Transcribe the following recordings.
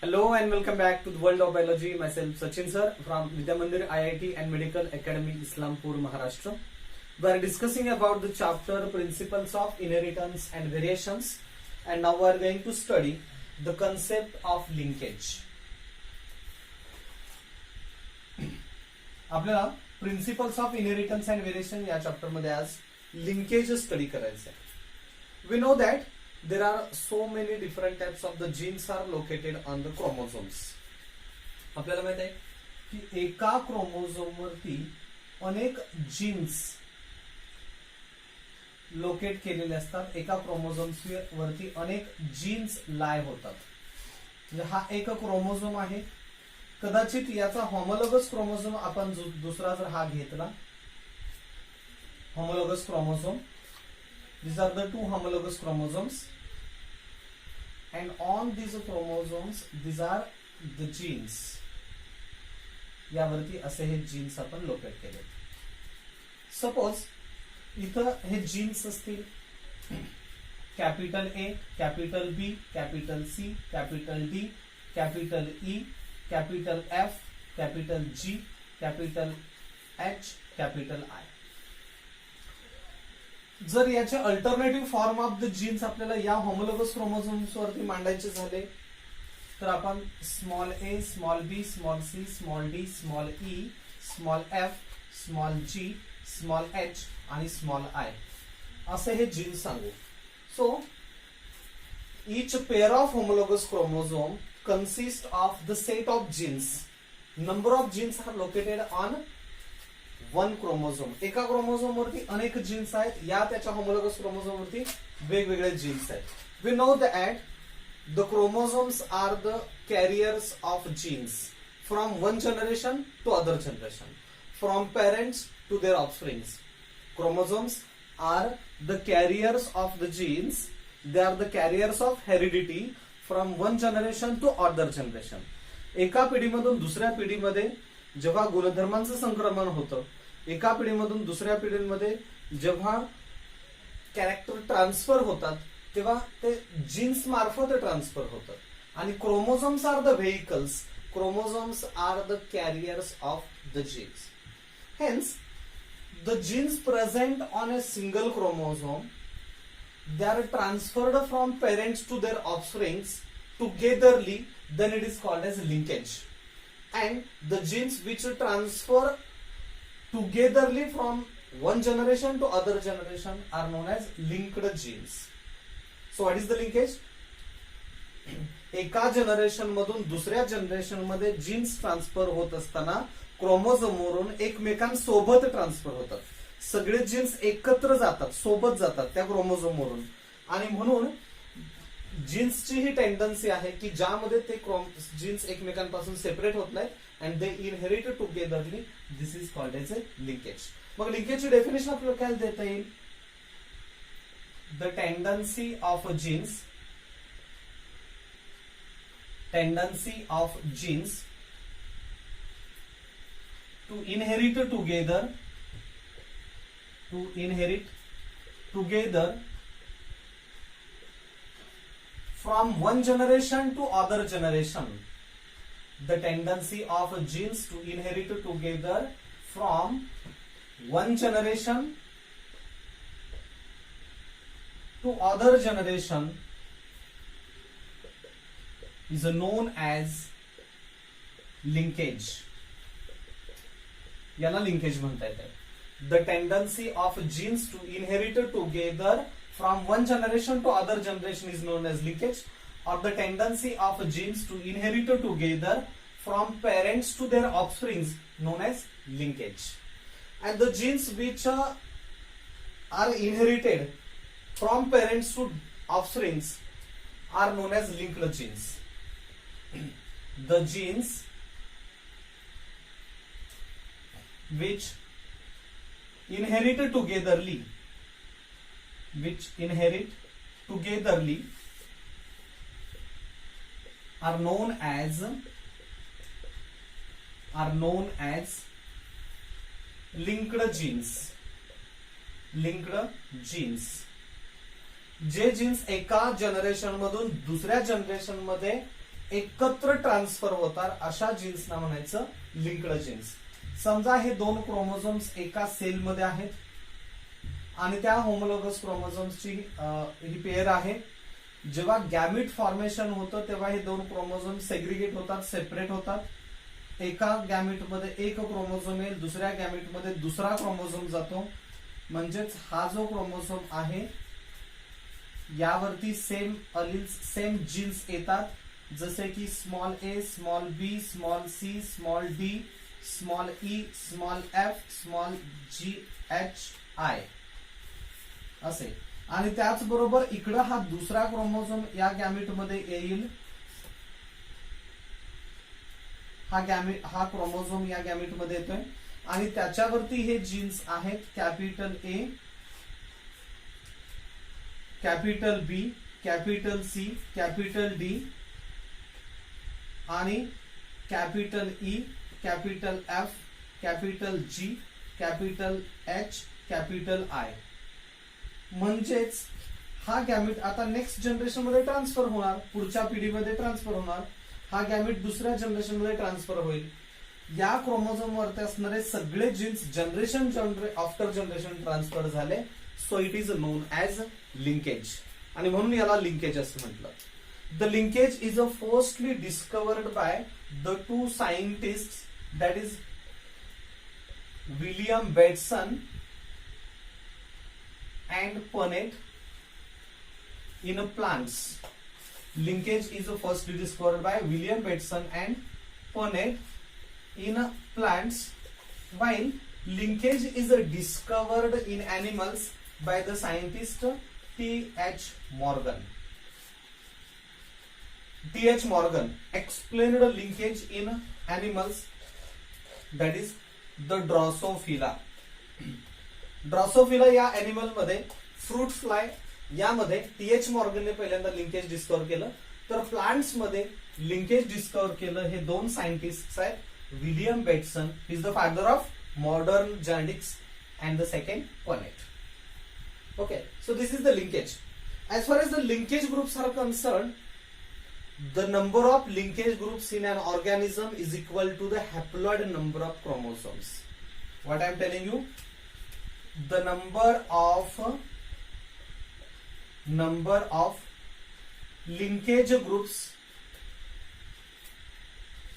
Hello and welcome back to the world of biology. Myself Sachin sir from Vidya Mandir IIT and Medical Academy Islampur, Maharashtra. We are discussing about the chapter Principles of Inheritance and Variations, and now we are going to study the concept of linkage. आपल्याला principles of inheritance and variation या chapter मध्ये आज linkage study करायचं आहे. We know that there are so many different types of the genes are located on the chromosomes. आपल्याला माहित आहे की एका क्रोमोझोम वरती अनेक जीन्स लोकेट केलेले असतात. एका क्रोमोझोम्स वरती अनेक जीन्स लाय होतात. म्हणजे हा एक क्रोमोझोम आहे. कदाचित याचा होमोलॉगस क्रोमोझोम आपण दुसरा जर हा घेतला, homologous chromosome, these are the two homologous chromosomes, and on these chromosomes these are the genes. यावरती असे हे जीन्स आपण लोकेट केले. सपोज इथं हे जीन्स असतील capital A, capital B, capital C, capital D, capital E, capital F, capital G, capital H, capital I. जर याचे alternative form of the genes आपल्याला या होमोलॉगस क्रोमोझोम्स वरती मांडायचे झाले तर आपण स्मॉल ए, स्मॉल बी, small C, small D, small E, small F, small जी, small H आणि स्मॉल आय असे हे जीन्स सांगू. So each pair of homologous chromosome consists of the set of genes. Number of genes are located on one chromosome. एका chromosome वरती अनेक jeans आहेत. या त्याच्या होमोलॉगस क्रोमोझोम वरती वेगवेगळे जीन्स आहेत. We know that the chromosomes are the carriers of genes from one generation to other generation, from parents to their offsprings. Chromosomes are the carriers of the genes. They are the carriers of heredity from one generation to other generation. एका पिढीमधून दुसऱ्या पिढीमध्ये जेव्हा गुणधर्मांचं संक्रमण होतं, एका पिढीमधून दुसऱ्या पिढीमध्ये जेव्हा कॅरेक्टर ट्रान्सफर होतात तेव्हा ते जीन्स मार्फत ट्रान्सफर होतं. आणि chromosomes are the vehicles. Chromosomes are the carriers of the genes. Hence the genes present on a single chromosome, they are transferred from parents to their offsprings togetherly, then it is called as linkage. And the genes which transfer togetherly from one generation to other generation are known as linked genes. So what is the linkage? एका generation मधून दुसऱ्या generation मध्ये jeans transfer होत असताना chromosome वरून एकमेकांसोबत transfer होतात. सगळे जीन्स एकत्र जातात, सोबत जातात त्या क्रोमोझोम वरून. आणि म्हणून जीन्सची ही टेंडन्सी आहे की ज्यामध्ये ते जीन्स एकमेकांपासून सेपरेट होत नाहीत and they inherit togetherly. This is called as a linkage. मग लिंकेजची डेफिनेशन आपल्याला काय देता येईल? The tendency of genes to inherit together from one generation to other generation. The tendency of genes to inherit together from one generation to other generation is known as linkage. याला linkage म्हणता येते. The tendency of genes to inherit together from one generation to other generation is known as linkage, or the tendency of genes to inherit together from parents to their offsprings known as linkage. And the genes which are inherited from parents to offsprings are known as linked genes. The genes which inherit togetherly are known as linked genes. जे jeans एका generation मधून दुसऱ्या generation मध्ये एकत्र transfer होतात अशा जीन्सना म्हणायचं linked genes. समजा हे दोन क्रोमोझोम्स एका सेलमध्ये आहेत आणि त्या होमोलॉगस क्रोमोझोम्सची ही पेअर आहे. जेव्हा गॅमिट फॉर्मेशन होतं तेव्हा हे दोन क्रोमोझोम सेग्रिगेट होतात, सेपरेट होतात. एका गॅमिटमध्ये एक क्रोमोझोम येईल, दुसऱ्या गॅमिटमध्ये दुसरा क्रोमोझोम जातो. म्हणजेच हा जो क्रोमोझोम आहे यावरती सेम अलिल्स, सेम जीन्स येतात, जसे की small A, small B, small C, small D, small E, small F, small G, H, I असे. आणि त्याचबरोबर इकडं हा दुसरा क्रोमोझोम या गॅमिटमध्ये येईल. हा क्रोमोझोम या गॅमिटमध्ये येतोय आणि त्याच्यावरती हे जीन्स आहेत capital A, capital B, capital C, capital D आणि capital E, capital F, capital G, capital H, capital I. म्हणजेच हा गॅमिट आता नेक्स्ट जनरेशन मध्ये ट्रान्सफर होणार, पुढच्या पिढीमध्ये ट्रान्सफर होणार. हा गॅमिट दुसऱ्या जनरेशन मध्ये ट्रान्सफर होईल. या क्रोमोझोम वरती असणारे सगळे genes generation after generation transfer झाले. So it is known as linkage आणि म्हणून याला लिंकेज असं म्हटलं. The linkage is a firstly discovered by the two scientist that is William Bateson and Punnett in plants. Linkage is first discovered by William Bateson and Punnett in plants, while linkage is discovered in animals by the scientist T.H. Morgan. T.H. Morgan explained linkage in animals, that is the Drosophila. Drosophila या animal मध्ये fruit fly यामध्ये TH मॉर्गनने पहिल्यांदा linkage discover केलं. तर plants मध्ये linkage discover केलं हे दोन सायंटिस्ट आहेत, William Bateson is the father of modern genetics and the second Punnett. Okay, so this is the linkage. As far as the linkage groups are concerned, the number of linkage groups in an organism is equal to the haploid number of chromosomes. What I am telling you? The number of linkage groups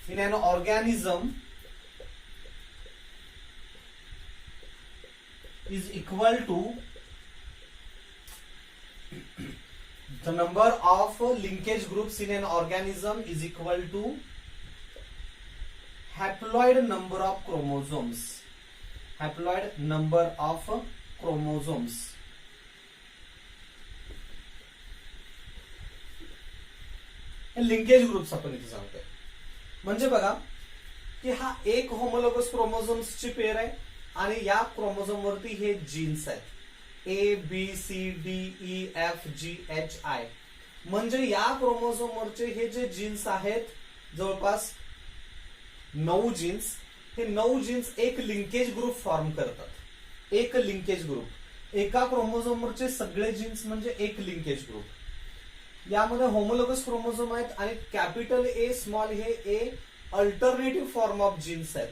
in an organism is equal to the number of linkage groups in an organism is equal to haploid number of chromosomes. Haploid number of chromosomes. Linkage groups आपण इथे सांगतोय. म्हणजे बघा की हा एक homologous क्रोमोझोम्सची pair आहे आणि या क्रोमोझोम वरती हे जीन्स आहेत A, B, C, D, E, F, G, H, I. म्हणजे या क्रोमोझोम वरचे हे जे जीन्स आहेत जवळपास 9 जीन्स, हे 9 जीन्स एक लिंकेज ग्रुप फॉर्म करतात. एक लिंकेज ग्रुप, एका क्रोमोझोमवरचे सगळे जीन्स म्हणजे एक लिंकेज ग्रुप. यामध्ये होमोलॉगस क्रोमोझोम आहेत आणि कॅपिटल ए, स्मॉल हे ए अल्टरनेटिव्ह फॉर्म ऑफ जीन्स आहेत.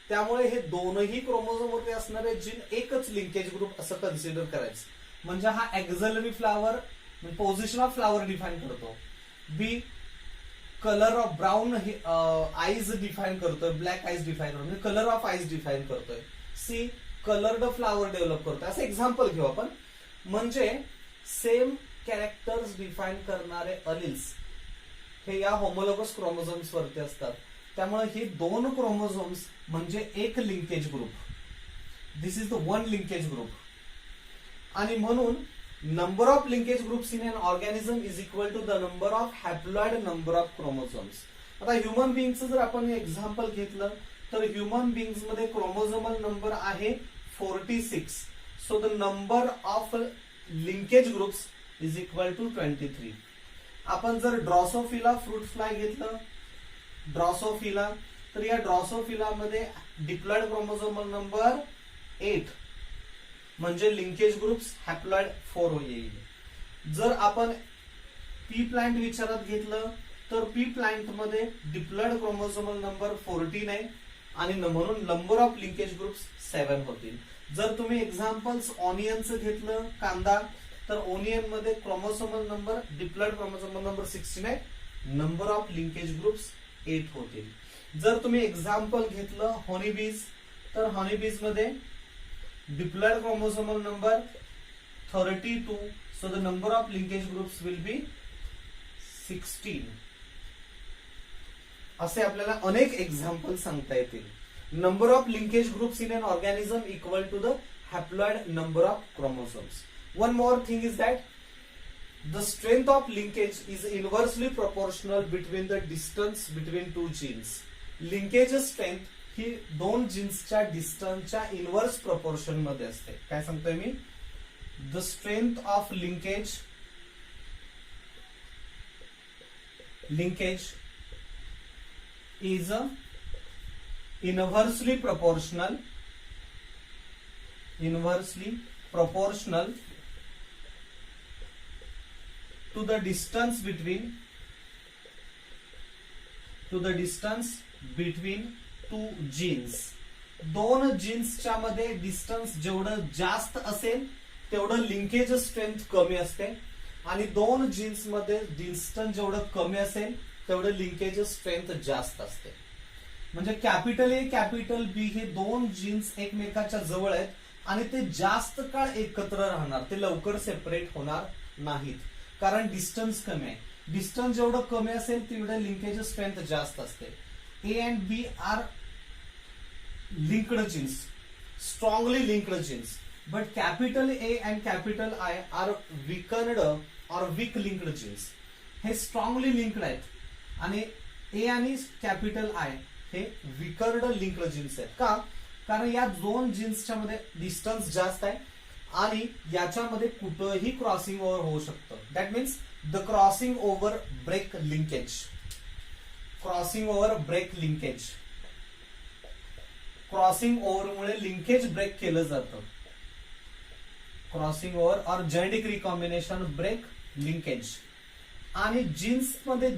त्यामुळे हे दोनही क्रोमोझोम वरती असणारे जीन एकच लिंकेज ग्रुप असं कन्सिडर करायचं. म्हणजे हा axillary flower position of flower define करतो. B colour of brown eyes define करतोय, ब्लॅक आईज डिफाईन करतोय, कलर ऑफ आईज डिफाईन करतोय. सी कलर्ड फ्लावर डेव्हलप करतोय. असं एक्झाम्पल घेऊ आपण. म्हणजे सेम कॅरेक्टर्स डिफाईन करणारे अलिल्स हे या होमोलॉगस क्रोमोझोम्स वरती असतात. त्यामुळे हे दोन क्रोमोझोम्स म्हणजे एक linkage group. This is the one linkage group. आणि म्हणून number of linkage groups in an organism is equal to the number of haploid number of chromosomes. आता ह्युमन बिंगचं जर आपण एक्झाम्पल घेतलं तर ह्युमन बिंग्स मध्ये क्रोमोझोमल नंबर आहे 46. So the number of linkage groups is equal to 23. आपण जर Drosophila fruit fly घेतलं, ड्रॉसोफिला, तर या ड्रॉसोफिला मध्ये डिप्लॉइड क्रोमोझोमल नंबर 8 म्हणजे लिंकेज ग्रुप्स हॅप्लॉइड 4 येईल. जर आपण पी प्लांट विचारात घेतलं तर पी प्लांट मध्ये डिप्लॉइड क्रोमोझोमल नंबर 14 आहे आणि म्हणून नंबर ऑफ लिंकेज ग्रुप्स 7 होतील. जर तुम्ही एक्झाम्पल्स ऑनियनचं घेतलं, कांदा, तर ओनियन मध्ये chromosomal number diploid chromosomal number 16 आहे, नंबर ऑफ लिंकेज ग्रुप्स 8 होतील. जर तुम्ही एक्झाम्पल घेतलं हॉनीबीज, तर हॉनीबीज मध्ये diploid chromosomal number 32, so the number of linkage groups will be 16. असे आपल्याला अनेक एक्झाम्पल सांगता येतील. Number of linkage groups in an organism equal to the haploid number of chromosomes. One more thing is that the strength of linkage is inversely proportional between the distance between two genes. Linkage strength ही दोन जीन्सच्या डिस्टन्सच्या inverse proportion मध्ये असते. काय सांगतोय मी? The strength of linkage is inversely proportional to the distance between two genes. दोन जीन्सच्या मध्ये डिस्टन्स जेवढं जास्त असेल तेवढं लिंकेज स्ट्रेंथ कमी असते आणि दोन जीन्स मध्ये डिस्टन्स जेवढं कमी असेल तेवढं लिंकेज स्ट्रेंथ जास्त असते. म्हणजे कॅपिटल ए कॅपिटल बी हे दोन जीन्स एकमेकाच्या जवळ आहेत आणि ते जास्त काळ एकत्र राहणार, ते लवकर सेपरेट होणार नाहीत कारण डिस्टन्स कमी आहे. डिस्टन्स जेवढं कमी असेल तेवढं लिंकेज स्ट्रेंथ जास्त असते. A and B are linked genes, strongly linked genes, but capital A and capital I are weakened or weak linked genes. हे स्ट्रॉंगली लिंक्ड आहेत आणि ए आणि कॅपिटल आय हे वीकर्ड लिंक्ड जीन्स आहेत. का? कारण या दोन जीन्सच्या मध्ये डिस्टन्स जास्त आहे आणि याच्यामध्ये कुठंही क्रॉसिंग ओव्हर होऊ शकतं. That means the crossing over break linkage. Crossing over break linkage. Crossing over मुळे लिंकेज ब्रेक केलं जातं. क्रॉसिंग ओव्हर और जेनेटिक रिकॉम्बिनेशन ब्रेक लिंकेज. आणि जीन्स मध्ये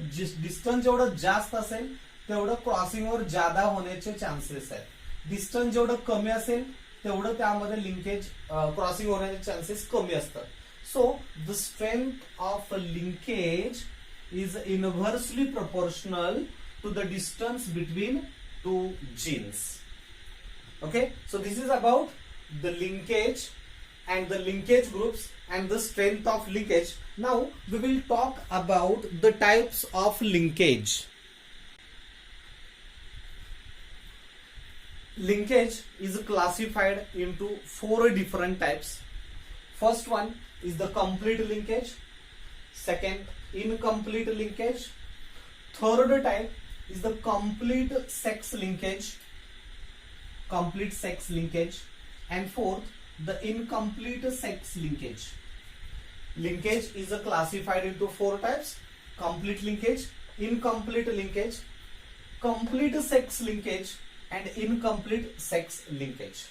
डिस्टन्स जेवढं जास्त असेल तेवढं क्रॉसिंग ओव्हर जादा होण्याचे चान्सेस आहेत. डिस्टन्स जेवढं कमी असेल तेवढं त्यामध्ये लिंकेज क्रॉसिंग होण्याचे चान्सेस कमी असतात. So the strength of linkage is inversely proportional to the distance between two genes. Okay, so this is about the linkage and the linkage groups and the strength of linkage. Now we will talk about the types of linkage. Linkage is classified into 4 different types. First one is the complete linkage. Second, incomplete linkage. Third type is the complete sex linkage. Complete sex linkage. And fourth, the incomplete sex linkage. Linkage is classified into 4 types: complete linkage, incomplete linkage, complete sex linkage, and incomplete sex linkage.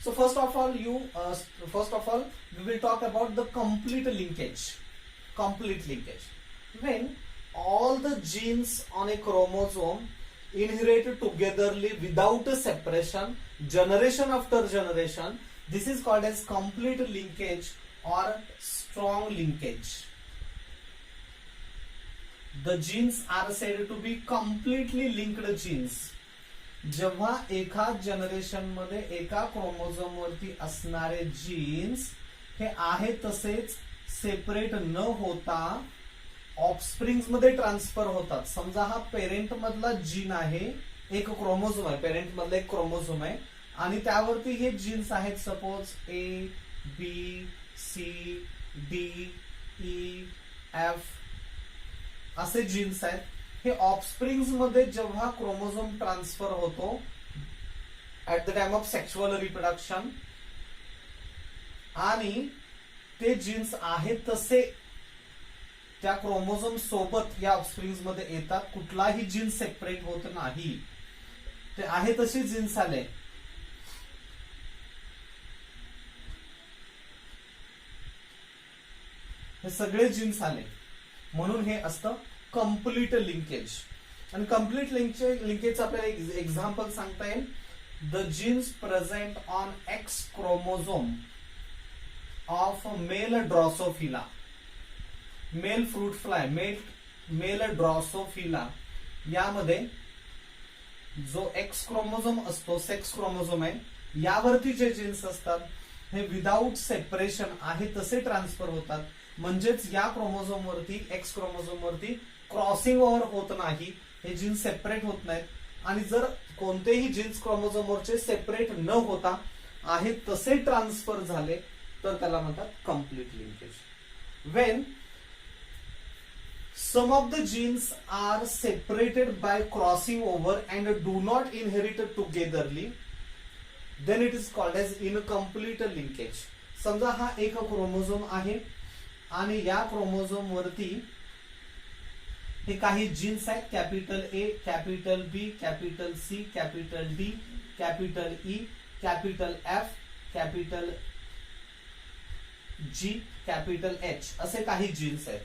So first of all, we will talk about the complete linkage. Complete linkage. When all the genes on a chromosome inherit togetherly without a separation, generation after generation, this is called as complete linkage or strong linkage. The genes are said to be completely linked genes. जेव्हा एका generation मध्ये एका chromosome वरती असणारे jeans हे आहे तसेच separate न होता ऑफस्प्रिंग्स मध्ये ट्रान्सफर होतात. समजा हा पेरेंट मधला जीन आहे, एक क्रोमोझोम आहे, पेरेंट मधला एक क्रोमोझोम आहे आणि त्यावरती हे जीन्स आहेत. Suppose A B C D E F असे जीन्स आहेत. हे ऑफस्प्रिंग्स मध्ये जेव्हा क्रोमोझोम ट्रान्सफर होतो at the time of sexual reproduction आणि ते जीन्स आहेत तसे त्या क्रोमोझोम सोबत या ऑफस्प्रिंग्स मध्ये येतात. कुठलाही जीन्स सेपरेट होत नाही, ते आहे तसे जीन्स आले. हे सगळे जीन्स आले म्हणून हे असतं कम्प्लीट लिंकेज. आणि कम्प्लीट लिंकेज आपल्याला एक्झाम्पल सांगता येईल. The genes present on X chromosome of male Drosophila, male fruit fly, male Drosophila यामध्ये जो एक्स क्रोमोझोम असतो, सेक्स क्रोमोझोम आहे, यावरती जे जीन्स असतात हे विदाऊट सेपरेशन आहे तसे ट्रान्सफर होतात. म्हणजेच या क्रोमोझोम वरती, एक्स क्रोमोझोम वरती क्रॉसिंग ओव्हर होत नाही, हे जीन्स सेपरेट होत नाहीत. आणि जर कोणतेही जीन्स क्रोमोझोम वरचे सेपरेट न होता आहे तसे ट्रान्सफर झाले तर त्याला म्हणतात complete linkage. Wien some of the genes are separated by crossing over and do not inherit togetherly, then it is called as incomplete linkage. समजा हा एक क्रोमोझोम आहे आणि या क्रोमोझोम वरती हे काही जीन्स आहेत, capital A, capital B, capital C, capital D, capital E, capital F, capital G, capital H असे काही जीन्स आहेत.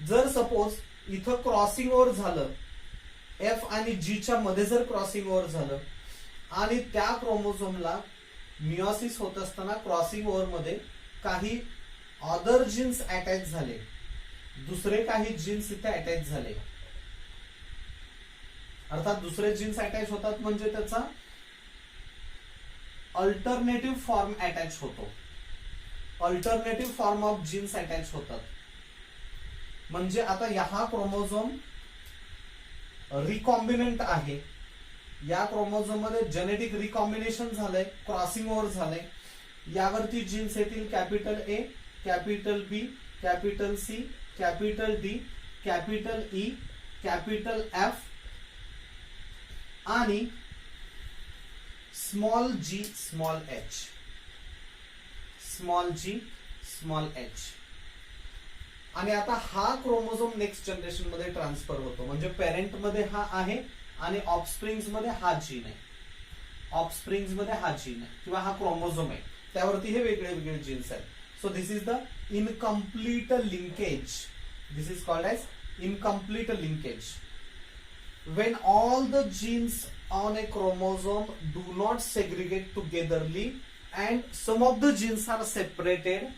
जर सपोज इथं क्रॉसिंग ओव्हर झालं, एफ आणि जी च्या मध्ये जर क्रॉसिंग ओव्हर झालं आणि त्या क्रोमोझोमला मियोसिस होत असताना क्रॉसिंग ओव्हर मध्ये काही अदर जीन्स अटॅच झाले, दुसरे काही जीन्स इथे अटॅच झाले, अर्थात दुसरे जीन्स अटॅच होतात म्हणजे त्याचा अल्टरनेटिव्ह फॉर्म अटॅच होतो, alternative form of genes attach होतात. म्हणजे आता हा क्रोमोझोम रिकॉम्बिनंट आहे, या क्रोमोझोम मध्ये जेनेटिक रिकॉम्बिनेशन झालंय, क्रॉसिंग ओव्हर झालंय, यावरती जीन्स येतील capital A, capital B, capital C, capital D, capital E, capital F आणि स्मॉल जी, स्मॉल एच, स्मॉल जी, स्मॉल एच. आणि आता हा क्रोमोझोम नेक्स्ट जनरेशन मध्ये ट्रान्सफर होतो. म्हणजे पेरेंट मध्ये हा आहे आणि ऑफस्प्रिंग्स मध्ये हा जीन आहे, ऑफस्प्रिंग्स मध्ये हा जीन आहे किंवा हा क्रोमोझोम आहे, त्यावरती हे वेगळे वेगळे जीन्स आहेत. So this is the incomplete linkage. This is called as incomplete linkage. When all the genes on a chromosome do not segregate togetherly and some of the genes are separated.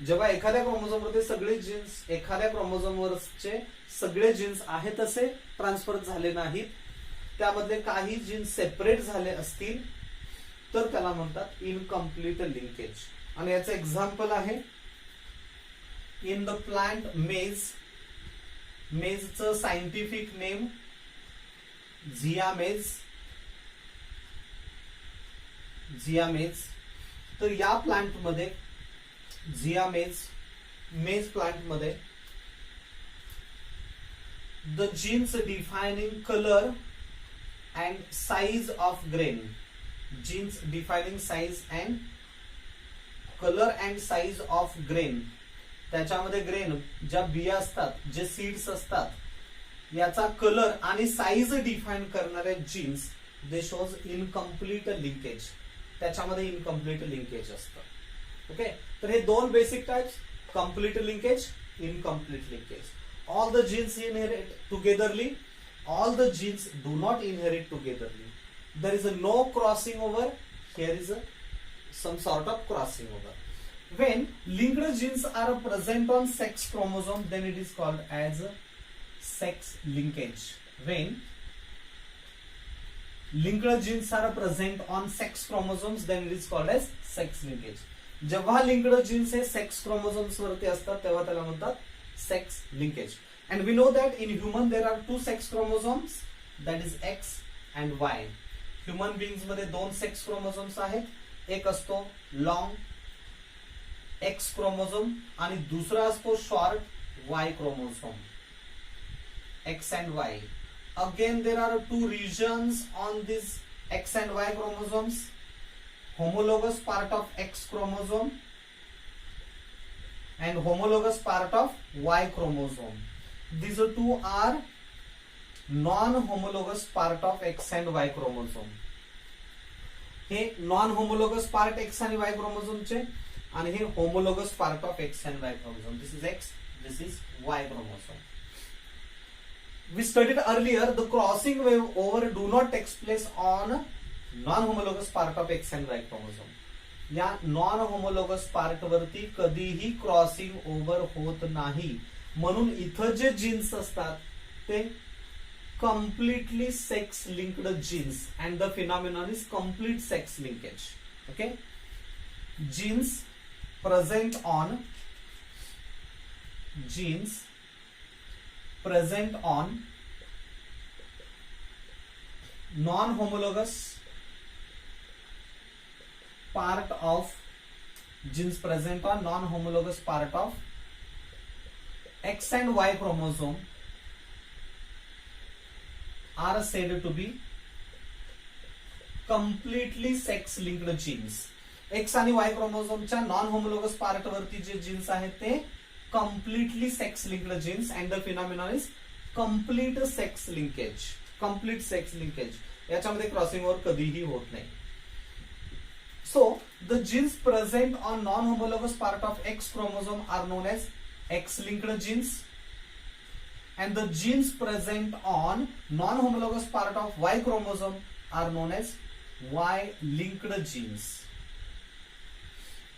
जेव्हा एखाद्या chromosome वरती सगळे jeans, एखाद्या chromosome वरचे सगळे jeans आहे तसे transfer झाले नाहीत, त्यामधले काही जीन्स सेपरेट झाले असतील तर त्याला म्हणतात इनकम्प्लीट लिंकेज. आणि याचं एक्झाम्पल आहे इन द प्लांट मेज. मेजचं सायंटिफिक नेम झियामेज. झियामेज. तर या प्लांट मध्ये, झियामेज मेज प्लांट मध्ये, the genes defining colour and size of grain, genes defining size and colour and size of grain, त्याच्यामध्ये grain ज्या बिया असतात, जे सीड्स असतात, याचा कलर आणि साइज डिफाइन करणारे genes, they shows incomplete linkage. त्याच्यामध्ये इनकम्प्लीट लिंकेज असतं. ओके, तर हे दोन basic types, complete linkage, incomplete linkage. All the jeans inherit togetherly, all the genes do not inherit togetherly. There is a no crossing over, here is a some sort of crossing over. When linked genes are present on sex chromosome, then it is called as sex linkage. When linked genes are present on sex chromosomes, then it is called as sex linkage. जेव्हा linked genes हे sex chromosomes वरती असतात तेव्हा त्याला म्हणतात sex linkage. And we know that in human there are two sex chromosomes, that is X and Y. Human beings मध्ये दोन sex chromosomes आहेत. एक असतो long X chromosome आणि दुसरा असतो short Y chromosome. X and Y. Again there are two regions on these X and Y chromosomes. Homologous part of X chromosome and homologous part of Y chromosome. These two are non-homologous part of X and Y chromosome. हे non-homologous part X and Y chromosome चे आणि हे homologous part of X and Y chromosome. This is X, this is Y chromosome. we studied earlier, the crossing over do not takes place on non-homologous part of X and Y chromosome. या non homologous part वरती कधीही crossing over होत नाही. म्हणून इथं जे genes असतात ते completely sex linked genes and the phenomenon is complete sex linkage. Okay, genes present on non-homologous part of genes present on non-homologous part of X and Y chromosome are said to be completely sex linked genes. X आणि Y क्रोमोझोमच्या non homologous part वरती जे genes आहेत ते completely sex linked genes and the phenomenon is complete sex linkage. Complete sex linkage याच्यामध्ये crossing over कधीही होत नाही. So the genes present on non homologous part of X chromosome are known as X linked genes and the genes present on non homologous part of Y chromosome are known as Y linked genes.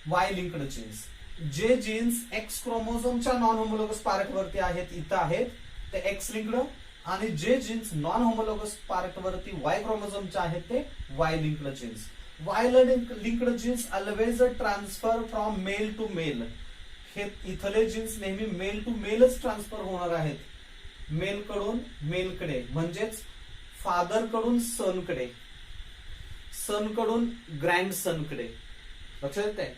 Y linked jeans, जे genes X क्रोमोझोमच्या non homologous part वरती आहेत इथं आहेत ते X linked, आणि जे genes non homologous part वरती वाय क्रोमोझोमचे आहेत ते Y linked genes. Y linked genes always transfer from male to male. हे इथले जीन्स नेहमी मेल टू मेलच ट्रान्सफर होणार आहेत. मेल कडून मेलकडे, म्हणजेच फादर कडून सन कडे, सन कडून ग्रँड कडे. लक्षात येते,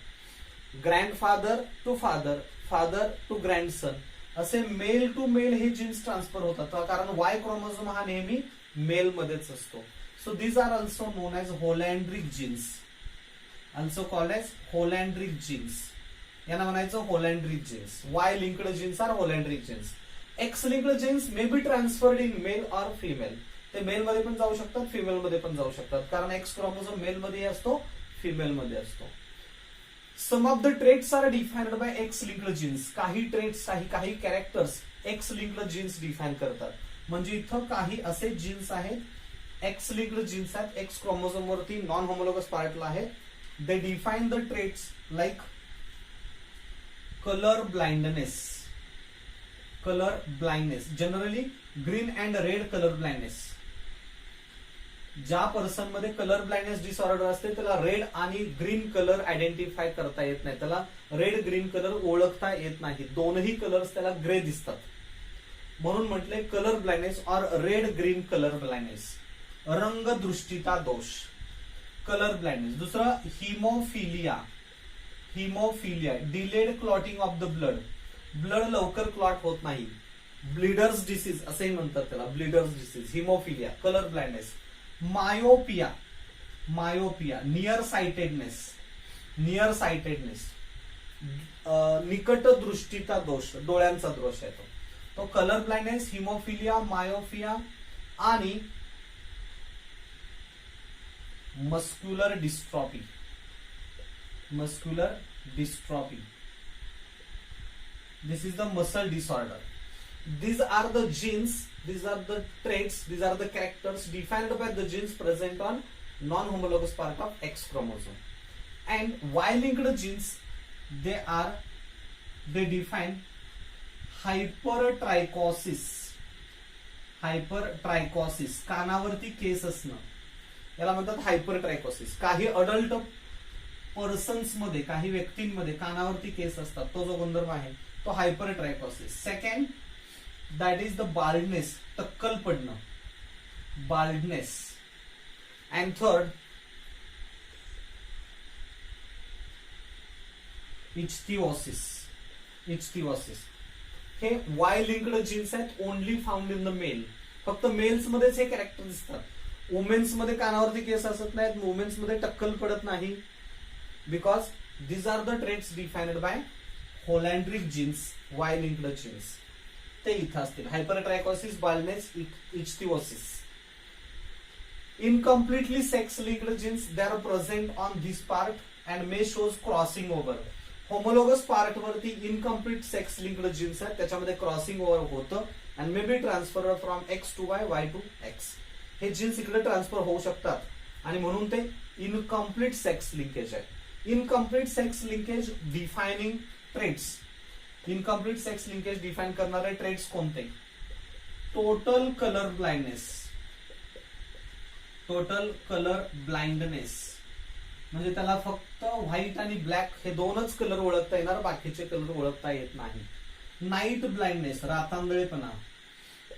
grandfather to father, father to grandson, असे मेल टू मेल हे जीन्स ट्रान्सफर होतात. कारण वाय क्रोमोझोम हा नेहमी मेल मध्येच असतो. So these are also known as holandric genes, also called as holandric genes. यांना म्हणायचं holandric genes. Y linked genes are holandric genes. X linked genes may be transferred in male or female. ते male मध्ये पण जाऊ शकतात, female मध्ये पण जाऊ शकतात, कारण एक्स क्रोमोझोम मेल मध्ये असतो, फिमेल मध्ये असतो. Some of the traits are defined by X linked genes. काही ट्रेट्स, काही characters X linked genes define करतात. म्हणजे इथं काही असे जीन्स आहेत, एक्स लिंक्ड जीन्स आहेत, एक्स क्रोमोझोम वरती नॉन होमोलोगस पार्टला आहेत. They define the traits like colour blindness, generally green and red colour blindness. ज्या पर्सन मध्ये कलर ब्लाइंडनेस डिसऑर्डर असते त्याला रेड आणि ग्रीन कलर आयडेंटिफाय करता येत नाही, त्याला रेड ग्रीन कलर ओळखता येत नाही, दोनही कलर्स त्याला ग्रे दिसतात, म्हणून म्हटले colour blindness or red green colour blindness. रंगदृष्टीचा दोष, कलर ब्लाइंडनेस. दुसरं haemophilia, delayed clotting of the blood, blood लवकर क्लॉट होत नाही, ब्लीडर्स डिसीज असेही म्हणतात त्याला, bleeders disease. Haemophilia, colour blindness. Myopia, near sightedness, निकट दृष्टीचा दोष, डोळ्यांचा दोष आहे तो कलर ब्लाइंडनेस, हिमोफिलिया, मायोपिया आणि muscular dystrophy. This is the muscle disorder. These are the genes, these are the traits, these are the characters defined by the genes present on non-homologous part of X chromosome. And Y-linked genes, they define hypertrichosis. कानावरती केस असणं याला म्हणतात हायपरट्रायकोसिस. काही adult persons मध्ये, काही व्यक्तींमध्ये कानावरती केस असतात, तो जो गुणधर्म आहे तो hypertrichosis. Second, that is the baldness, टक्कल पडणं, बाल्डनेस. And third, ichthyosis. हे वाय लिंक्ड जीन्स आहेत, only found in the male. फक्त मेल्स मध्येच हे कॅरेक्टर दिसतात. वुमेन्स मध्ये कानावरती केस असत नाहीत, वुमेन्स मध्ये टक्कल पडत नाही, because these are the traits defined by holandric genes, Y linked genes. ते इथं असतील. Hypertrichosis, baldness, ichthyosis. Incompletely sex linked genes, they are present on this part and may shows crossing over. Homologous part वरती incomplete sex linked genes आहेत, त्याच्यामध्ये crossing over होतं, and may be transfer from X to Y, Y to X. हे genes इकडे transfer होऊ शकतात आणि म्हणून ते इनकम्प्लीट सेक्स लिंकेज आहे. Incomplete sex linkage defining traits. Incomplete sex linkage define करणारे ट्रेड्स कोणते? Total colour blindness. Total colour blindness म्हणजे त्याला फक्त व्हाईट आणि ब्लॅक हे दोनच कलर ओळखता येणार, बाकीचे कलर ओळखता येत नाही. नाईट ब्लाइंडनेस, रातांधळेपणा,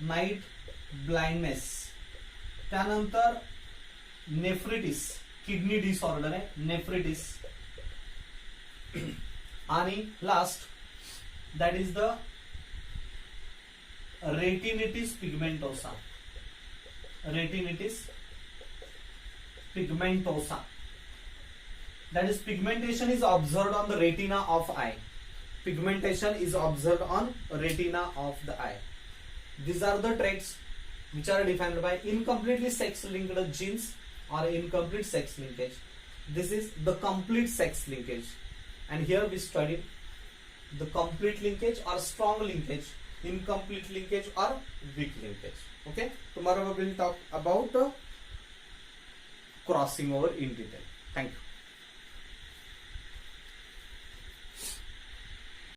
नाईट ब्लाइंडनेस. त्यानंतर नेफ्रिटिस, किडनी डिसऑर्डर आहे, नेफ्रिटिस. आणि last that is the retinitis pigmentosa. Retinitis pigmentosa. That is, pigmentation is observed on the retina of eye. Pigmentation is observed on retina of the eye. These are the traits which are defined by incompletely sex-linked genes or incomplete sex linkage. This is the complete sex linkage. And here we studied the complete linkage or strong linkage, incomplete linkage or weak linkage. Okay? Tomorrow we will talk about crossing over in detail. Thank you.